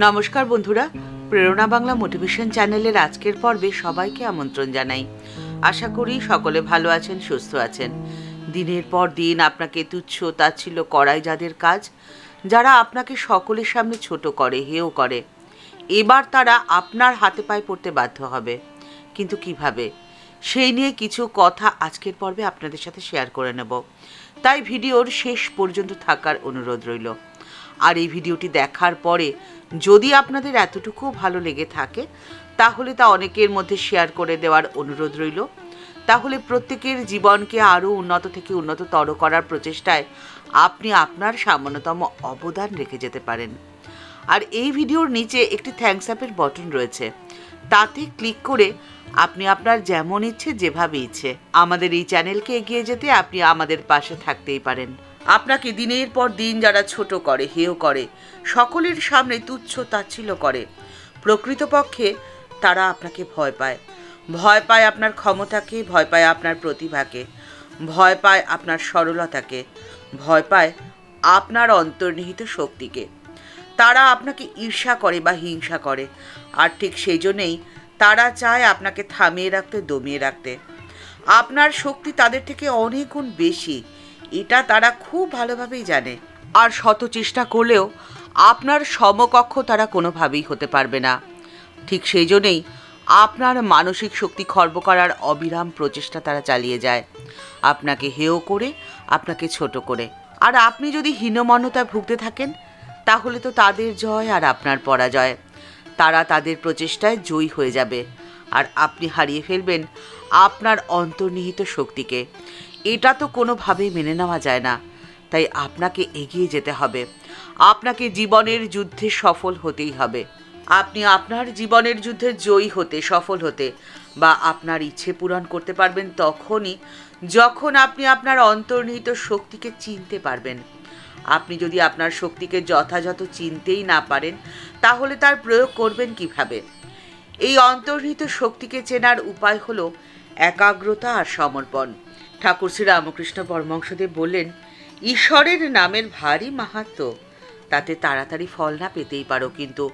নমস্কার বন্ধুরা, প্রেরণা বাংলা মোটিভেশন চ্যানেলের আজকের পর্বে সবাইকে আমন্ত্রণ জানাই। আশা করি সকলে ভালো আছেন, সুস্থ আছেন। দিনের পর দিন আপনাকে তুচ্ছ তাচ্ছিল্য করাই যাদের কাজ, যারা আপনাকে সকলের সামনে ছোট করে, হেয় করে, এবার তারা আপনার হাতে পায়ে পড়তে বাধ্য হবে। কিন্তু কিভাবে, সেই নিয়ে কিছু কথা আজকের পর্বে আপনাদের সাথে শেয়ার করে নেব। তাই ভিডিওর শেষ পর্যন্ত থাকার অনুরোধ রইল। আর এই ভিডিওটি দেখার পরে যদি আপনাদের এতটুকু ভালো লেগে থাকে, তাহলে তা অনেকের মধ্যে শেয়ার করে দেওয়ার অনুরোধ রইল। তাহলে প্রত্যেকের জীবনকে আরও উন্নত থেকে উন্নততর করার প্রচেষ্টায় আপনি আপনার সামান্যতম অবদান রেখে যেতে পারেন। আর এই ভিডিওর নিচে একটি থ্যাঙ্কস আপের বটন রয়েছে, তাতে ক্লিক করে আপনি আপনার যেমন ইচ্ছে, যেভাবে ইচ্ছে আমাদের এই চ্যানেলকে এগিয়ে যেতে আপনি আমাদের পাশে থাকতেই পারেন। আপনাকে দিনের পর দিন যারা ছোট করে, হেয় করে, সকলের সামনে তুচ্ছ তাচ্ছিল্য করে, প্রকৃতপক্ষে তারা আপনাকে ভয় পায়। ভয় পায় আপনার ক্ষমতাকে, ভয় পায় আপনার প্রতিভাকে, ভয় পায় আপনার সরলতাকে, ভয় পায় আপনার অন্তর্নিহিত শক্তিকে। তারা আপনাকে ঈর্ষা করে বা হিংসা করে, আর ঠিক সেই জন্যেই তারা চায় আপনাকে থামিয়ে রাখতে, দমিয়ে রাখতে। আপনার শক্তি তাদের থেকে অনেক গুণ বেশি, এটা তারা খুব ভালোভাবেই জানে। আর শত চেষ্টা করলেও আপনার সমকক্ষ তারা কোনোভাবেই হতে পারবে না। ঠিক সেই জন্যেই আপনার মানসিক শক্তি খর্ব করার অবিরাম প্রচেষ্টা তারা চালিয়ে যায়, আপনাকে হেয় করে, আপনাকে ছোট করে। আর আপনি যদি হীনমন্যতায় ভুগতে থাকেন, তাহলে তো তাদের জয় আর আপনার পরাজয়। তারা তাদের প্রচেষ্টায় জয়ী হয়ে যাবে, আর আপনি হারিয়ে ফেলবেন আপনার অন্তর্নিহিত শক্তিকে। এটা তো কোনোভাবেই মেনে নেওয়া যায় না। তাই আপনাকে এগিয়ে যেতে হবে, আপনাকে জীবনের যুদ্ধে সফল হতেই হবে। আপনি আপনার জীবনের যুদ্ধে জয়ী হতে, সফল হতে বা আপনার ইচ্ছে পূরণ করতে পারবেন তখনই যখন আপনি আপনার অন্তর্নিহিত শক্তিকে চিনতে পারবেন। আপনি যদি আপনার শক্তিকে যথাযথ চিনতেই না পারেন, তাহলে তার প্রয়োগ করবেন কিভাবে? এই অন্তর্নিহিত শক্তিকে চেনার উপায় হলো একাগ্রতা আর সমর্পণ। ঠাকুর শ্রী রামকৃষ্ণ পরমহংসদেব বললেন, ঈশ্বরের নামের ভারী মাহাত্ম্য, তাতে তাড়াতাড়ি ফল না পেতেই পারো, কিন্তু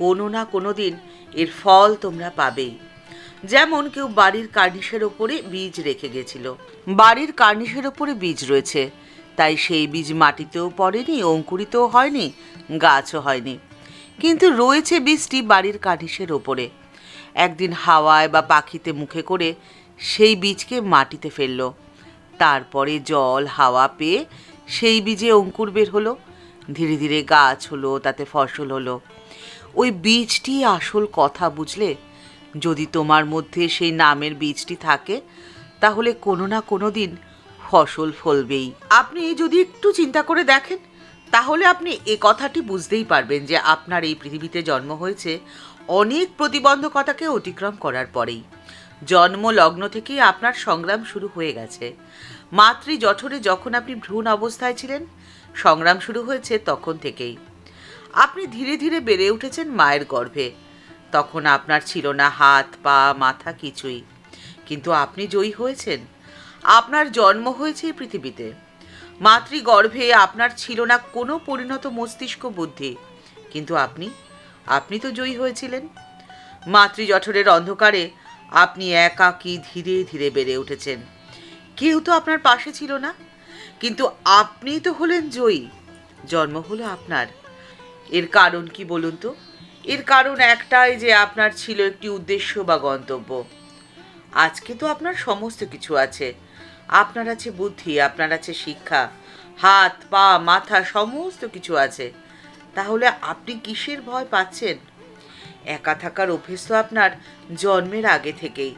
কোনো না কোনো দিন এর ফল তোমরা পাবেই। যেমন কেউ বাড়ির কার্নিশের ওপরে বীজ রেখে গেছিল। বাড়ির কার্নিশের ওপরে বীজ রয়েছে, তাই সেই বীজ মাটিতেও পড়েনি, অঙ্কুরিতও হয়নি, গাছও হয়নি, কিন্তু রয়েছে বীজটি বাড়ির কার্নিশের ওপরে। একদিন হাওয়ায় বা পাখিতে মুখে করে সেই বীজকে মাটিতে ফেলল। তারপরে জল হাওয়া পেয়ে সেই বীজে অঙ্কুর বের হলো, ধীরে ধীরে গাছ হলো, তাতে ফসল হলো। ওই বীজটি আসল কথা, বুঝলে? যদি তোমার মধ্যে সেই নামের বীজটি থাকে, তাহলে কোনো না কোনো দিন ফসল ফলবেই। আপনি যদি একটু চিন্তা করে দেখেন, তাহলে আপনি এ কথাটি বুঝতেই পারবেন যে আপনার এই পৃথিবীতে জন্ম হয়েছে অনেক প্রতিবন্ধকতাকে অতিক্রম করার পরেই। জন্ম লগ্ন থেকেই আপনার সংগ্রাম শুরু হয়ে গেছে। মাতৃ জঠরে যখন আপনি ভ্রূণ অবস্থায় ছিলেন, সংগ্রাম শুরু হয়েছে তখন থেকেই। আপনি ধীরে ধীরে বেড়ে উঠেছেন মায়ের গর্ভে। তখন আপনার ছিল না হাত, পা, মাথা, কিছুই, কিন্তু আপনি জয়ী হয়েছেন। আপনার জন্ম হয়েছে এই পৃথিবীতে। মাতৃগর্ভে আপনার ছিল না কোনো পরিণত মস্তিষ্ক, বুদ্ধি, কিন্তু আপনি তো জয়ী হয়েছিলেন। মাতৃজঠরের অন্ধকারে আপনি একাকী ধীরে ধীরে বেড়ে উঠেছেন। কেউ তো আপনার পাশে ছিল না, কিন্তু আপনিই তো হলেন জয়ী। জন্ম হলো আপনার। এর কারণ কি বলুন তো? এর কারণ একটাই, যে আপনার ছিল একটি উদ্দেশ্য বা গন্তব্য। আজকে তো আপনার সমস্ত কিছু আছে। আপনার আছে বুদ্ধি, আপনার আছে শিক্ষা, হাত পা মাথা সমস্ত কিছু আছে। তাহলে আপনি কিসের ভয় পাচ্ছেন? একা থাকার অভ্যেস তো আপনার জন্মের আগে থেকেই।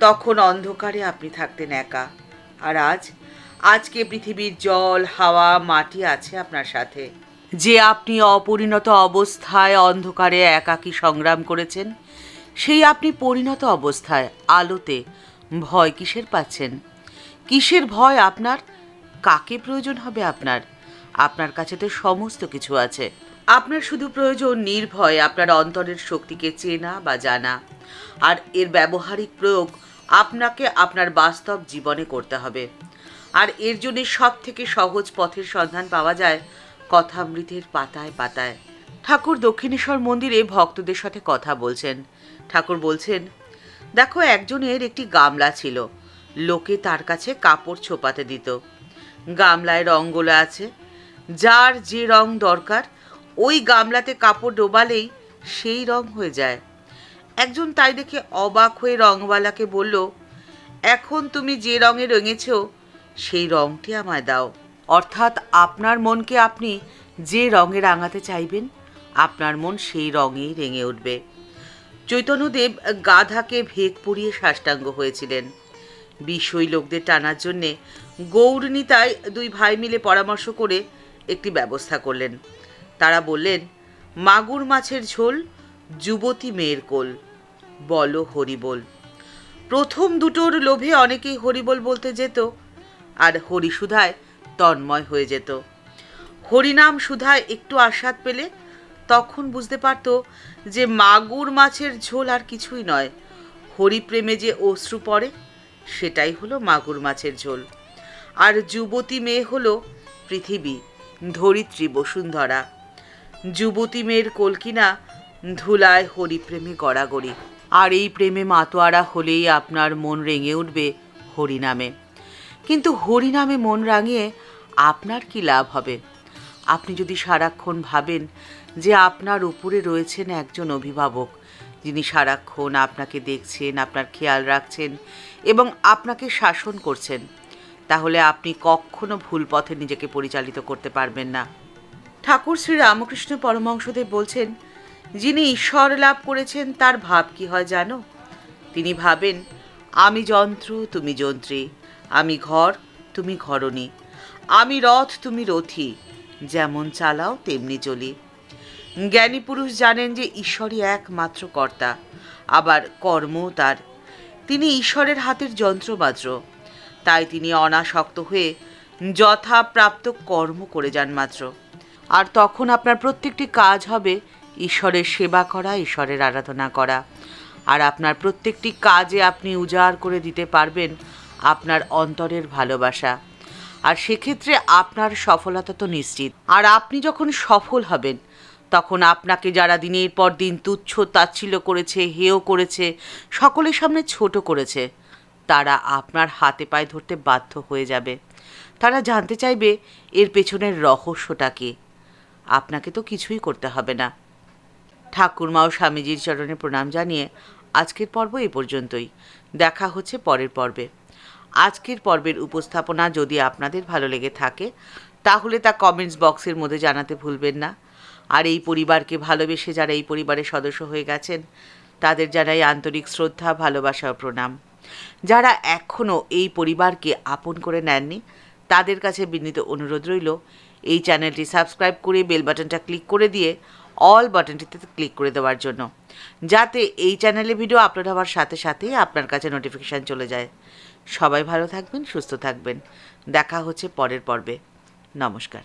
তখন অন্ধকারে আপনি থাকতেন একা। আর আজকে পৃথিবীর জল, হাওয়া, মাটি আছে আপনার সাথে। যে আপনি অপরিণত অবস্থায় অন্ধকারে একাকী সংগ্রাম করেছেন, সেই আপনি পরিণত অবস্থায় আলোতে ভয় কিসের পাচ্ছেন? কিসের ভয় আপনার? কাকে প্রয়োজন হবে আপনার? আপনার কাছে তো সমস্ত কিছু আছে। আপনার শুধু প্রয়োজন নির্ভয় আপনার অন্তরের শক্তিকে চেনা বা জানা, আর এর ব্যবহারিক প্রয়োগ আপনাকে আপনার বাস্তব জীবনে করতে হবে। আর এর জন্য সব থেকে সহজ পথের সন্ধান পাওয়া যায় কথামৃতের পাতায় পাতায়। ঠাকুর দক্ষিণেশ্বর মন্দিরে ভক্তদের সাথে কথা বলছেন। ঠাকুর বলছেন, দেখো, একজনের একটি গামলা ছিল। লোকে তার কাছে কাপড় ছোপাতে দিত। গামলায় রং গোলা আছে। যার যে রং দরকার ওই গামলাতে কাপড় ডোবালেই সেই রং হয়ে যায়। একজন তাই দেখে অবাক হয়ে রংওয়ালাকে বলল, এখন তুমি যে রঙে রঙেছ সেই রংটি আমায় দাও। অর্থাৎ আপনার মনকে আপনি যে রঙে রাঙাতে চাইবেন, আপনার মন সেই রঙেই রেঙে উঠবে। চৈতন্যদেব গাধাকে ভেগ পুড়িয়ে সাষ্টাঙ্গ হয়েছিলেন। বিষয়ী লোকদের টানার জন্যে গৌরনীতায় দুই ভাই মিলে পরামর্শ করে একটি ব্যবস্থা করলেন। তারা বললেন, মাগুর মাছের ঝোল, যুবতী মেয়ের কোল, বলো হরিবোল। প্রথম দুটোর লোভে অনেকেই হরিবোল বলতে যেত আর হরিসুধায় তন্ময় হয়ে যেত। হরিনাম সুধায় একটু আস্বাদ পেলে তখন বুঝতে পারত যে মাগুর মাছের ঝোল আর কিছুই নয়, হরিপ্রেমে যে অশ্রু পড়ে সেটাই হলো মাগুর মাছের ঝোল। আর যুবতী মেয়ে হলো পৃথিবী, ধরিত্রী, বসুন্ধরা। যুবতী মেয়ের কলকিনা ধুলায় হরিপ্রেমে গড়াগড়ি। আর এই প্রেমে মাতোয়ারা হলেই আপনার মন রেঙে উঠবে হরিনামে। কিন্তু হরিনামে মন রাঙিয়ে আপনার কি লাভ হবে? আপনি যদি সারাক্ষণ ভাবেন যে আপনার উপরে রয়েছেন একজন অভিভাবক, যিনি সারাক্ষণ আপনাকে দেখছেন, আপনার খেয়াল রাখছেন এবং আপনাকে শাসন করছেন, তাহলে আপনি কখনো ভুল পথে নিজেকে পরিচালিত করতে পারবেন না। ঠাকুর শ্রী রামকৃষ্ণ পরমহংসদেব বলছেন, যিনি ঈশ্বর লাভ করেছেন তার ভাব কি হয় জানো? তিনি ভাবেন, আমি যন্ত্র, তুমি যন্ত্রী, আমি ঘর, তুমি ঘরণী, আমি রথ, তুমি রথী, যেমন চালাও তেমনি চলি। জ্ঞানী পুরুষ জানেন যে ঈশ্বরই একমাত্র কর্তা, আবার কর্মও তার। তিনি ঈশ্বরের হাতের যন্ত্র মাত্র। তাই তিনি অনাসক্ত হয়ে যথাপ্রাপ্ত কর্ম করে যান মাত্র। আর তখন আপনার প্রত্যেকটি কাজ হবে ঈশ্বরের সেবা করা, ঈশ্বরের আরাধনা করা। আর আপনার প্রত্যেকটি কাজে আপনি উজাড় করে দিতে পারবেন আপনার অন্তরের ভালোবাসা। আর সেক্ষেত্রে আপনার সফলতা তো নিশ্চিত। আর আপনি যখন সফল হবেন তখন আপনাকে যারা দিনের পর দিন তুচ্ছ তাচ্ছিল্য করেছে, হেয় করেছে, সকলের সামনে ছোট করেছে, তারা আপনার হাতে পায়ে ধরতে বাধ্য হয়ে যাবে। তারা জানতে চাইবে এর পেছনের রহস্যটা কী। আপনাকে তো কিছুই করতে হবে না। ঠাকুরমা ও স্বামীজির চরণে প্রণাম জানিয়ে আজকের পর্ব এই পর্যন্তই। দেখা হচ্ছে পরের পর্বে। আজকের পর্বের উপস্থাপনা যদি আপনাদের ভালো লেগে থাকে তাহলে তা কমেন্টস বক্সের মধ্যে জানাতে ভুলবেন না। আর এই পরিবারকে ভালোবেসে যারা এই পরিবারের সদস্য হয়ে গেছেন তাদের জানাই আন্তরিক শ্রদ্ধা, ভালোবাসা ও প্রণাম। যারা এখনও এই পরিবারকে আপন করে নেননি তাদের কাছে বিনীত অনুরোধ রইল এই চ্যানেলটি সাবস্ক্রাইব করে বেল বাটনটা ক্লিক করে দিয়ে অল বাটনটিতে ক্লিক করে দেওয়ার জন্য, যাতে এই চ্যানেলে ভিডিও আপলোড হওয়ার সাথে সাথেই আপনার কাছে নোটিফিকেশান চলে যায়। সবাই ভালো থাকবেন, সুস্থ থাকবেন। দেখা হচ্ছে পরের পর্বে। নমস্কার।